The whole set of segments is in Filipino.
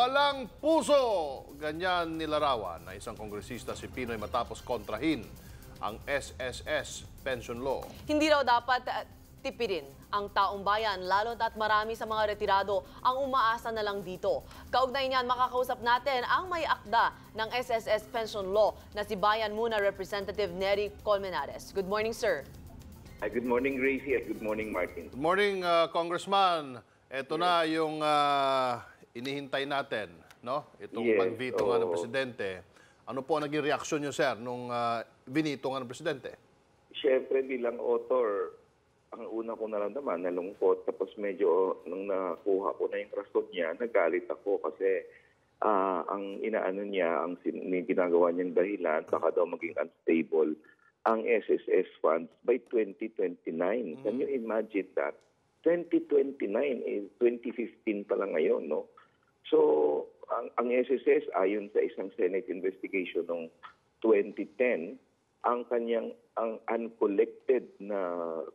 Walang puso! Ganyan nilarawan na isang kongresista si Pinoy matapos kontrahin ang SSS pension law. Hindi raw dapat tipirin ang taong bayan, lalo't at marami sa mga retirado ang umaasa na lang dito. Kaugnay niyan, makakausap natin ang may akda ng SSS pension law na si Bayan Muna Representative Nery Colmenares. Good morning, sir. Good morning, Gracie, at good morning, Martin. Good morning, Congressman. Ito na yung inihintay natin, no? Itong pag-veto nga ng Presidente. Ano po ang naging reaksyon niyo, sir, nung binito nga ng Presidente? Siyempre, bilang author, ang una ko naramdaman, nalungkot. Tapos medyo, nung nakuha ko na yung rason niya, nagalit ako kasi ang inaano niya, ang ginagawa niyang dahilan, baka daw maging unstable ang SSS funds by 2029. Can you imagine that? 2029 is 2015 pa lang ngayon, no? So, ang SSS, ayon sa isang Senate investigation noong 2010, ang uncollected na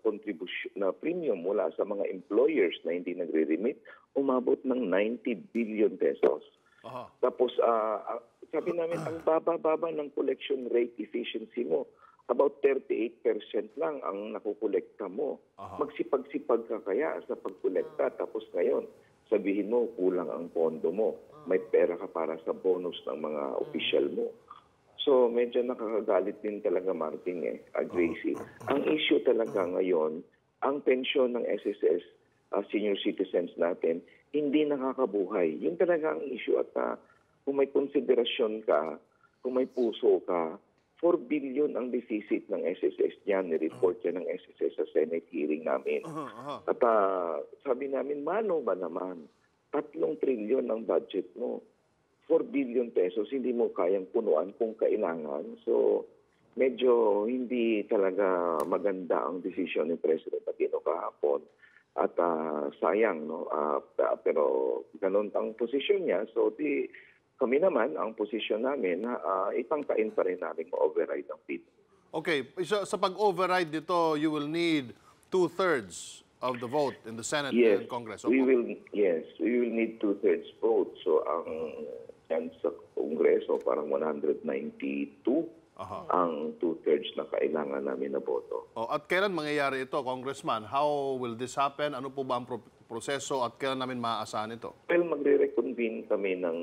contribution na premium mula sa mga employers na hindi nagre-remit, umabot ng 90 billion pesos. Tapos, sabi namin, ang baba-baba ng collection rate efficiency mo. About 38% lang ang nakukolekta mo. Magsipag-sipag ka kaya sa pagkolekta. Tapos ngayon, sabihin mo, kulang ang pondo mo. May pera ka para sa bonus ng mga official mo. So, medyo nakakagalit din talaga, Martin, Gracie. Ang issue talaga ngayon, ang pensyon ng SSS, senior citizens natin, hindi nakakabuhay. Yun talaga ang issue. At kung may konsiderasyon ka, kung may puso ka, 4 billion ang deficit ng SSS niyan. Ni-report yan ng SSS sa Senate hearing namin. At sabi namin, mano ba naman? 3 trilyon ang budget mo. 4 billion pesos, hindi mo kayang punuan kung kailangan. So, medyo hindi talaga maganda ang desisyon ni President Aquino kahapon. At sayang, no? Pero ganun ang posisyon niya. So, kami naman, ang posisyon namin, ipangtain pa rin namin ma-override ang veto. Okay, sa pag-override dito, you will need 2/3 of the vote in the Senate and Congress. We will need 2/3 vote. So, yan sa Kongreso, parang 192 ang 2/3 na kailangan namin na boto. At kailan mangyayari ito, Congressman? How will this happen? Ano po ba ang proseso at kailan namin maaasahan ito? Well, magre-reconvene kami ng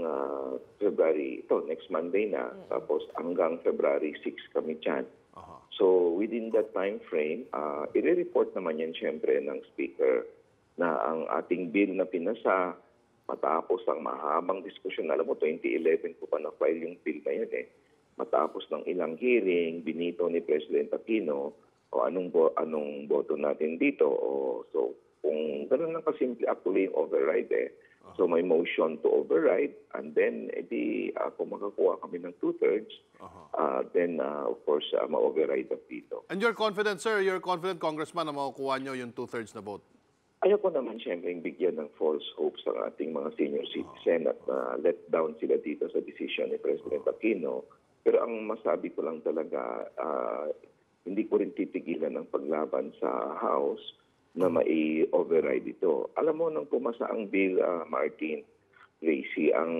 February, next Monday na. Tapos hanggang February 6 kami dyan. So within that time frame, i-report naman yan siyempre ng Speaker na ang ating bill na pinasa matapos ang mahabang diskusyon. Alam mo, 2011 ko pa na-file yung bill na yun Matapos ng ilang hearing, binito ni President Aquino o anong boto natin dito. So kung gano'n lang kasimple actually yung override So may motion to override and then kung makakuha kami ng 2/3, then of course ma-override ang veto. And you're confident, sir? You're confident, Congressman, na makukuha nyo yung 2/3 na vote? Ayoko naman siyempre bigyan ng false hopes ang ating mga senior citizen at let down sila dito sa decision ni President Aquino. Pero ang masabi ko lang talaga, hindi ko rin titigilan ang paglaban sa House na mai-override ito. Alam mo, nang pumasa ang bill, Martin, Gracie, ang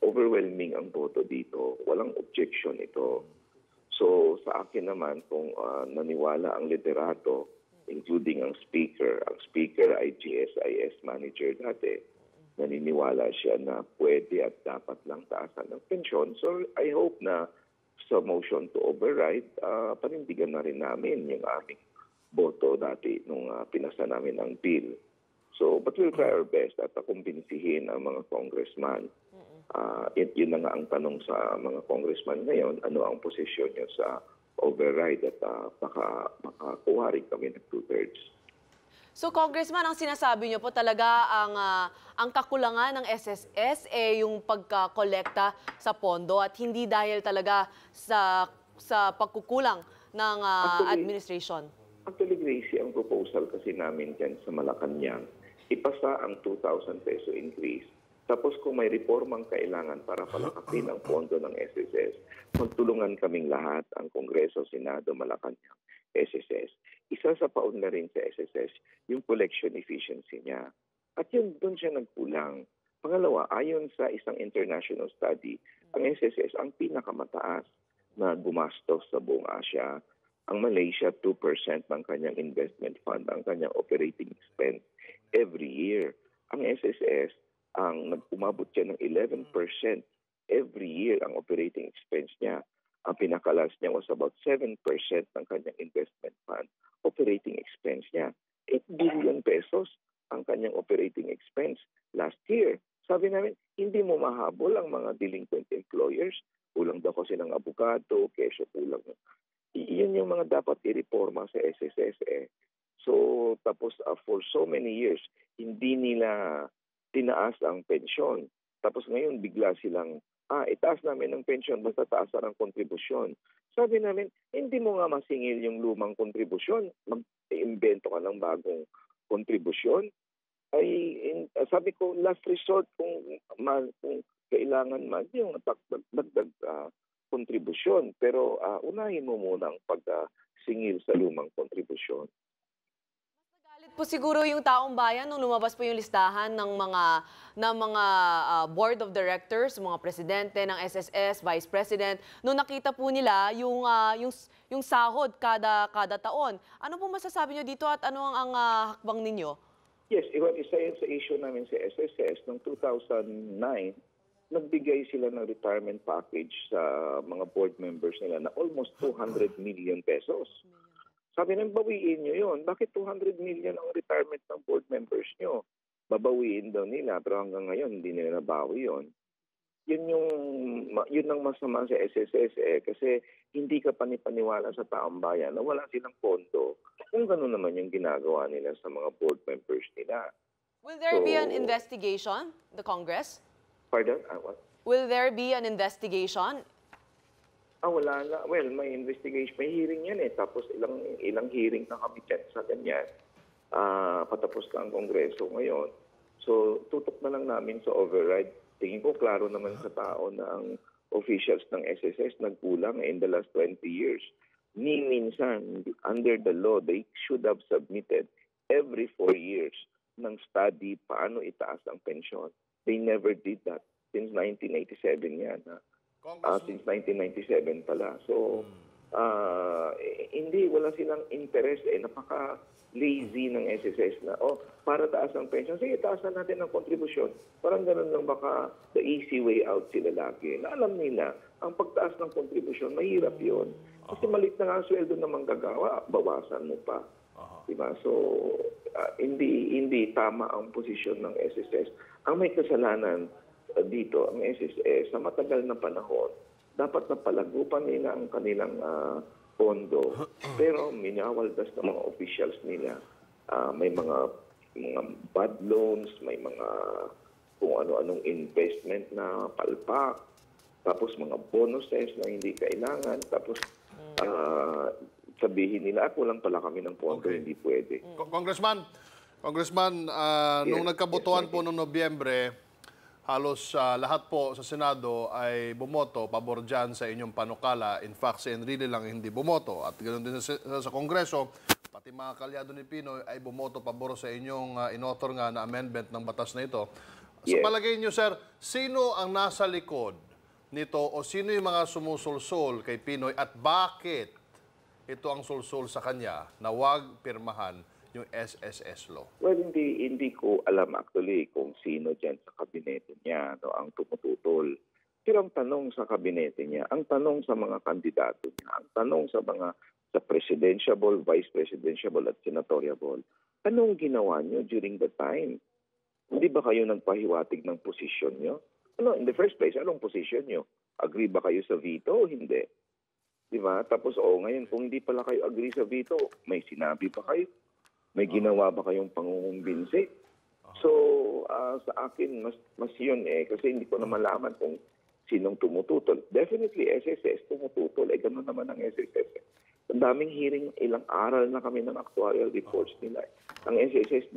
overwhelming ang boto dito. Walang objection ito. So sa akin naman, kung naniwala ang liderato, including ang Speaker ay GSIS manager dati, naniniwala siya na pwede at dapat lang taasan ng pensyon. So I hope na sa motion to override, panindigan na rin namin yung aming boto dati nung pinasa namin ang bill. So, but we'll try our best at kumbinsihin ang mga congressman. Yun na nga ang tanong sa mga congressman ngayon, ano ang posisyon nyo sa override at baka makakuha rin kami ng 2/3. So, Congressman, ang sinasabi niyo po talaga ang kakulangan ng SSS yung pagkakolekta sa pondo at hindi dahil talaga sa pagkukulang ng administration. Actually, Gracie, ang proposal kasi namin dyan sa Malacanang, ipasa ang 2,000 peso increase. Tapos kung may reformang kailangan para palakasin ang pondo ng SSS, magtulungan kaming lahat, ang Kongreso, Senado, Malacanang, SSS. Isa sa paun na rin sa SSS, yung collection efficiency niya. At yun, doon siya nagkulang. Pangalawa, ayon sa isang international study, ang SSS ang pinakamataas na gumastos sa buong Asia. Ang Malaysia, 2% ng kanyang investment fund, ang kanyang operating expense every year. Ang SSS, ang umabot siya ng 11% every year ang operating expense niya. Ang pinakalas niya was about 7% ng kanyang investment fund operating expense niya. 8 billion pesos ang kanyang operating expense last year. Sabi namin, hindi mo mahabol ang mga delinquent employers. Kulang daw kasi ng abogado, kesyo kulang. Iyon yung mga dapat i-reforma sa SSS. So, tapos for so many years, hindi nila tinaas ang pensyon. Tapos ngayon, bigla silang, itaas namin ang pensyon, basta taasan ang kontribusyon. Sabi namin, hindi mo nga masingil yung lumang kontribusyon. Mag-invento ka ng bagong kontribusyon. Sabi ko, last resort kung kailangan man yung dagdag kontribusyon. Pero unahin mo muna ang pagsingil sa lumang kontribusyon. Galit po siguro yung taong bayan nung lumabas po yung listahan ng mga board of directors, mga presidente ng SSS, vice president, nung nakita po nila yung sahod kada taon. Ano po masasabi niyo dito at ano ang hakbang ninyo? Yes, isa yun sa issue namin sa SSS. Noong 2009, nagbigay sila ng retirement package sa mga board members nila na almost 200 million pesos. Sabi nang bawiin nyo yun. Bakit 200 million ang retirement ng board members nyo? Babawiin daw nila, pero hanggang ngayon hindi nila nabawi yun. Yun ang masama sa SSS kasi hindi ka panipaniwala sa taong bayan na wala silang pondo kung gano'n naman yung ginagawa nila sa mga board members nila. Will there be an investigation, the Congress? Pardon? What? Will there be an investigation? Wala na. Well, may investigation, may hearing yan Tapos ilang hearing na kami dyan sa ganyan. Patapos na ang Kongreso ngayon. So, tutok na lang namin sa override. Tingin ko, klaro naman sa tao na ang officials ng SSS nagkulang in the last 20 years. Minsan, under the law, they should have submitted every 4 years ng study paano itaas ang pensyon. They never did that since 1987 yan. Since 1997 pala. So, hindi, wala silang interest napaka-lazy ng SSS na, para taas ang pension, sige, taasan natin ang kontribusyon. Parang ganun lang baka the easy way out sila lagi. Na alam nila, ang pagtaas ng kontribusyon, mahirap yun. Kasi malit na nga ang sweldo na manggagawa, bawasan mo pa. Diba? So, hindi tama ang posisyon ng SSS. Ang may kasalanan dito, ang SSS, sa matagal na panahon, dapat napalagupan nila ang kanilang pondo. Pero minawaldas ng mga officials nila. May mga bad loans, may mga kung ano-anong investment na palpak, tapos mga bonuses na hindi kailangan, tapos sabihin nila, kulang pala kami ng pondo, hindi pwede. Congressman, nung nagkabotohan po noong Nobyembre, halos lahat po sa Senado ay bumoto pabor dyan sa inyong panukala. In fact, si Enrile lang hindi bumoto. At ganoon din sa Kongreso, pati mga kalyado ni Pinoy ay bumoto pabor sa inyong inauthor nga na amendment ng batas na ito. Sa palagay niyo, sir, sino ang nasa likod nito o sino yung mga sumusulsol kay Pinoy at bakit ito ang sulsul sa kanya na wag pirmahan yung SSS law? Well, hindi ko alam actually kung sino dyan sa kabinete niya ang tumututol. Pero ang tanong sa kabinete niya, ang tanong sa mga kandidato niya, ang tanong sa presidentiable, vice presidentiable at senatoriable, anong ginawa niyo during the time? Hindi ba kayo nagpahiwatig ng posisyon niyo? In the first place, anong posisyon niyo? Agree ba kayo sa veto o hindi? Diba? Tapos, ngayon, kung hindi pala kayo agree sa veto, may sinabi pa kayo? May ginawa ba kayong pangungumbinsi? So, sa akin, mas yun kasi hindi ko na malaman kung sinong tumututol. Definitely, SSS tumututol. Ganun naman ang SSS. Ang daming hearing, ilang aral na kami ng actuarial reports nila. Ang SSS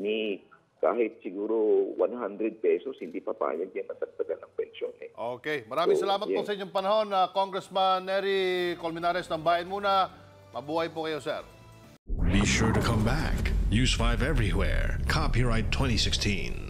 kahit siguro 100 pesos, hindi papayag yan na dagdagan ng pensyon. Okay. Maraming salamat po sa inyong panahon, Congressman Nery Colmenares ng Bayan Muna. Mabuhay po kayo, sir. Be sure to come back. Use 5 everywhere. Copyright 2016.